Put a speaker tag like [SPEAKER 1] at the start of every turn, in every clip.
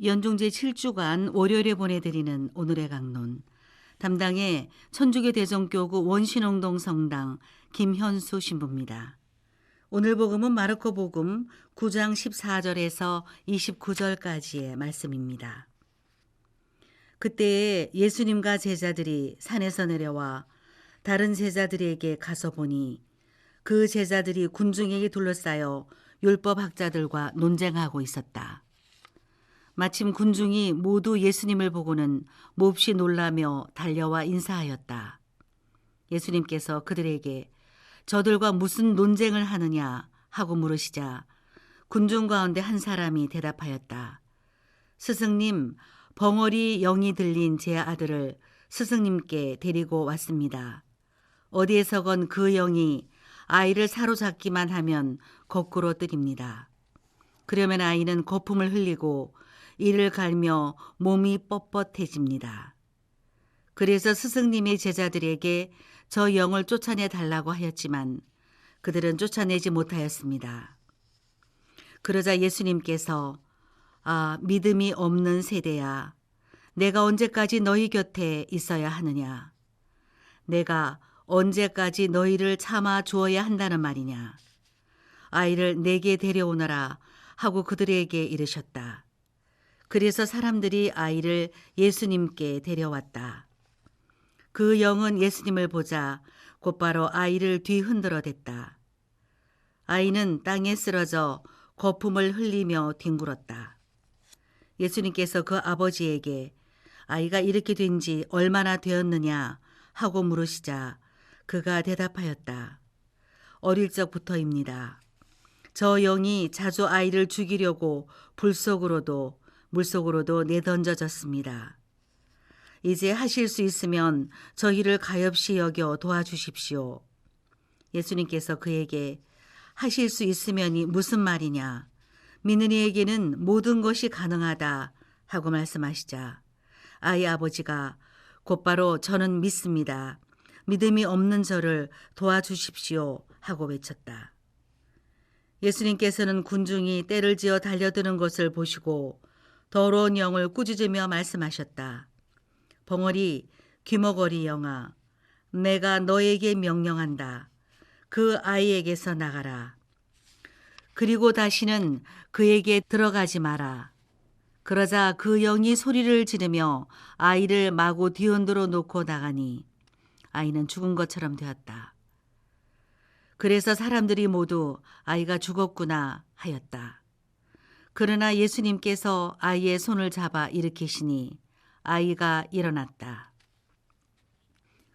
[SPEAKER 1] 연중 제7주간 월요일에 보내드리는 오늘의 강론. 담당의 천주교 대전교구 원신홍동 성당 김현수 신부입니다. 오늘 복음은 마르코 복음 9장 14절에서 29절까지의 말씀입니다. 그때에 예수님과 제자들이 산에서 내려와 다른 제자들에게 가서 보니 그 제자들이 군중에게 둘러싸여 율법학자들과 논쟁하고 있었다. 마침 군중이 모두 예수님을 보고는 몹시 놀라며 달려와 인사하였다. 예수님께서 그들에게 저들과 무슨 논쟁을 하느냐 하고 물으시자 군중 가운데 한 사람이 대답하였다. 스승님, 벙어리 영이 들린 제 아들을 스승님께 데리고 왔습니다. 어디에서건 그 영이 아이를 사로잡기만 하면 거꾸로 뜨립니다. 그러면 아이는 거품을 흘리고 이를 갈며 몸이 뻣뻣해집니다. 그래서 스승님의 제자들에게 저 영을 쫓아내 달라고 하였지만 그들은 쫓아내지 못하였습니다. 그러자 예수님께서 믿음이 없는 세대야, 내가 언제까지 너희 곁에 있어야 하느냐? 내가 언제까지 너희를 참아 주어야 한다는 말이냐? 아이를 내게 데려오너라 하고 그들에게 이르셨다. 그래서 사람들이 아이를 예수님께 데려왔다. 그 영은 예수님을 보자 곧바로 아이를 뒤흔들어 댔다. 아이는 땅에 쓰러져 거품을 흘리며 뒹굴었다. 예수님께서 그 아버지에게 아이가 이렇게 된 지 얼마나 되었느냐 하고 물으시자 그가 대답하였다. 어릴 적부터입니다. 저 영이 자주 아이를 죽이려고 물속으로도 내던져졌습니다. 이제 하실 수 있으면 저희를 가엾이 여겨 도와주십시오. 예수님께서 그에게 하실 수 있으면이 무슨 말이냐? 믿는 이에게는 모든 것이 가능하다 하고 말씀하시자 아이 아버지가 곧바로 저는 믿습니다. 믿음이 없는 저를 도와주십시오 하고 외쳤다. 예수님께서는 군중이 떼를 지어 달려드는 것을 보시고 더러운 영을 꾸짖으며 말씀하셨다. 벙어리 귀머거리 영아, 내가 너에게 명령한다. 그 아이에게서 나가라. 그리고 다시는 그에게 들어가지 마라. 그러자 그 영이 소리를 지르며 아이를 마구 뒤흔들어 놓고 나가니 아이는 죽은 것처럼 되었다. 그래서 사람들이 모두 아이가 죽었구나 하였다. 그러나 예수님께서 아이의 손을 잡아 일으키시니 아이가 일어났다.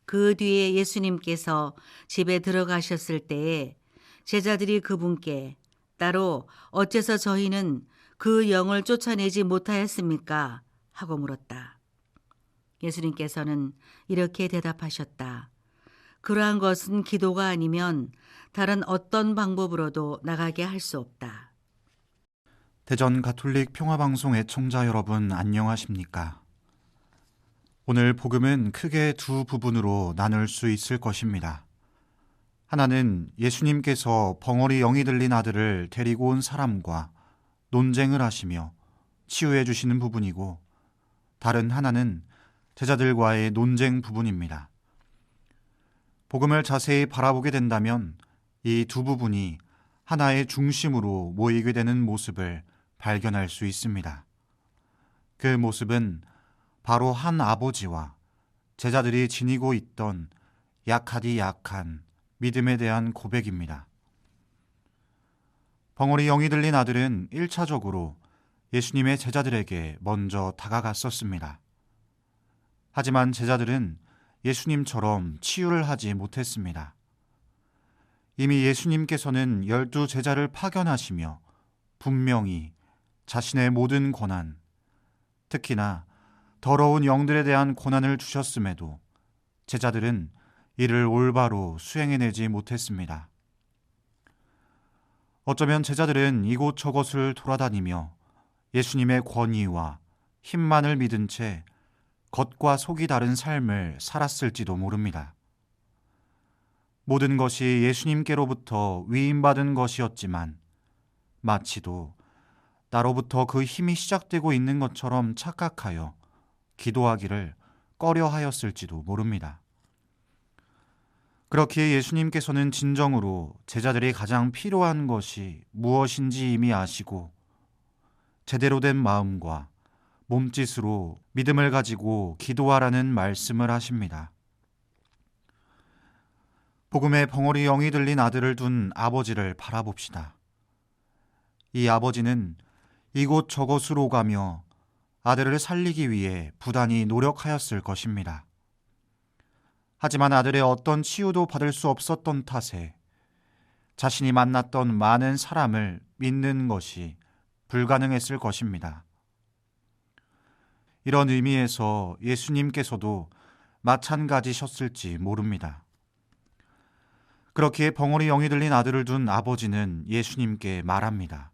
[SPEAKER 1] 그 뒤에 예수님께서 집에 들어가셨을 때에 제자들이 그분께 따로 어째서 저희는 그 영을 쫓아내지 못하였습니까? 하고 물었다. 예수님께서는 이렇게 대답하셨다. 그러한 것은 기도가 아니면 다른 어떤 방법으로도 나가게 할 수 없다.
[SPEAKER 2] 대전 가톨릭 평화방송 애청자 여러분 안녕하십니까? 오늘 복음은 크게 두 부분으로 나눌 수 있을 것입니다. 하나는 예수님께서 벙어리 영이 들린 아들을 데리고 온 사람과 논쟁을 하시며 치유해 주시는 부분이고, 다른 하나는 제자들과의 논쟁 부분입니다. 복음을 자세히 바라보게 된다면 이 두 부분이 하나의 중심으로 모이게 되는 모습을 발견할 수 있습니다. 그 모습은 바로 한 아버지와 제자들이 지니고 있던 약하디 약한 믿음에 대한 고백입니다. 벙어리 영이 들린 아들은 1차적으로 예수님의 제자들에게 먼저 다가갔었습니다. 하지만 제자들은 예수님처럼 치유를 하지 못했습니다. 이미 예수님께서는 12 제자를 파견하시며 분명히 자신의 모든 고난, 특히나 더러운 영들에 대한 고난을 주셨음에도 제자들은 이를 올바로 수행해내지 못했습니다. 어쩌면 제자들은 이곳저곳을 돌아다니며 예수님의 권위와 힘만을 믿은 채 겉과 속이 다른 삶을 살았을지도 모릅니다. 모든 것이 예수님께로부터 위임받은 것이었지만 마치도 나로부터 그 힘이 시작되고 있는 것처럼 착각하여 기도하기를 꺼려하였을지도 모릅니다. 그렇기에 예수님께서는 진정으로 제자들이 가장 필요한 것이 무엇인지 이미 아시고 제대로 된 마음과 몸짓으로 믿음을 가지고 기도하라는 말씀을 하십니다. 복음에 벙어리 영이 들린 아들을 둔 아버지를 바라봅시다. 이 아버지는 이곳 저곳으로 가며 아들을 살리기 위해 부단히 노력하였을 것입니다. 하지만 아들의 어떤 치유도 받을 수 없었던 탓에 자신이 만났던 많은 사람을 믿는 것이 불가능했을 것입니다. 이런 의미에서 예수님께서도 마찬가지셨을지 모릅니다. 그렇기에 벙어리 영이 들린 아들을 둔 아버지는 예수님께 말합니다.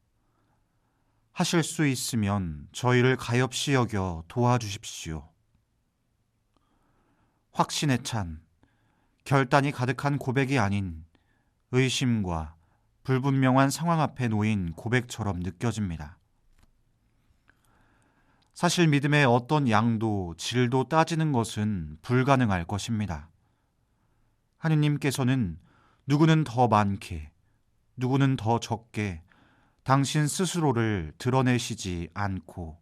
[SPEAKER 2] 하실 수 있으면 저희를 가엾이 여겨 도와주십시오. 확신에 찬, 결단이 가득한 고백이 아닌 의심과 불분명한 상황 앞에 놓인 고백처럼 느껴집니다. 사실 믿음의 어떤 양도 질도 따지는 것은 불가능할 것입니다. 하느님께서는 누구는 더 많게, 누구는 더 적게 당신 스스로를 드러내시지 않고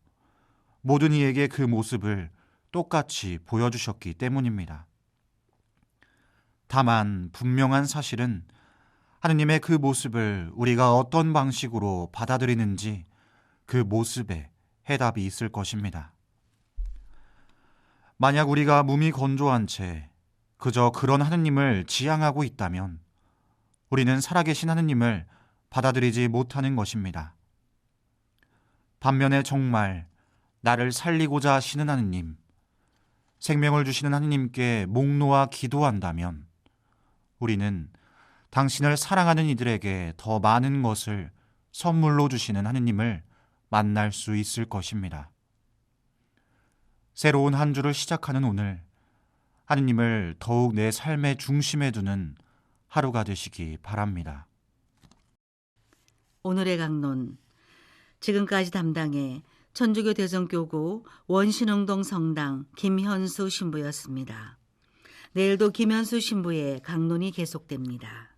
[SPEAKER 2] 모든 이에게 그 모습을 똑같이 보여주셨기 때문입니다. 다만 분명한 사실은 하느님의 그 모습을 우리가 어떤 방식으로 받아들이는지 그 모습에 해답이 있을 것입니다. 만약 우리가 몸이 건조한 채 그저 그런 하느님을 지향하고 있다면 우리는 살아계신 하느님을 받아들이지 못하는 것입니다. 반면에 정말 나를 살리고자 하시는 하느님, 생명을 주시는 하느님께 목 놓아 기도한다면 우리는 당신을 사랑하는 이들에게 더 많은 것을 선물로 주시는 하느님을 만날 수 있을 것입니다. 새로운 한 주를 시작하는 오늘, 하느님을 더욱 내 삶의 중심에 두는 하루가 되시기 바랍니다.
[SPEAKER 1] 오늘의 강론, 지금까지 담당해 천주교 대성교구 원신흥동 성당 김현수 신부였습니다. 내일도 김현수 신부의 강론이 계속됩니다.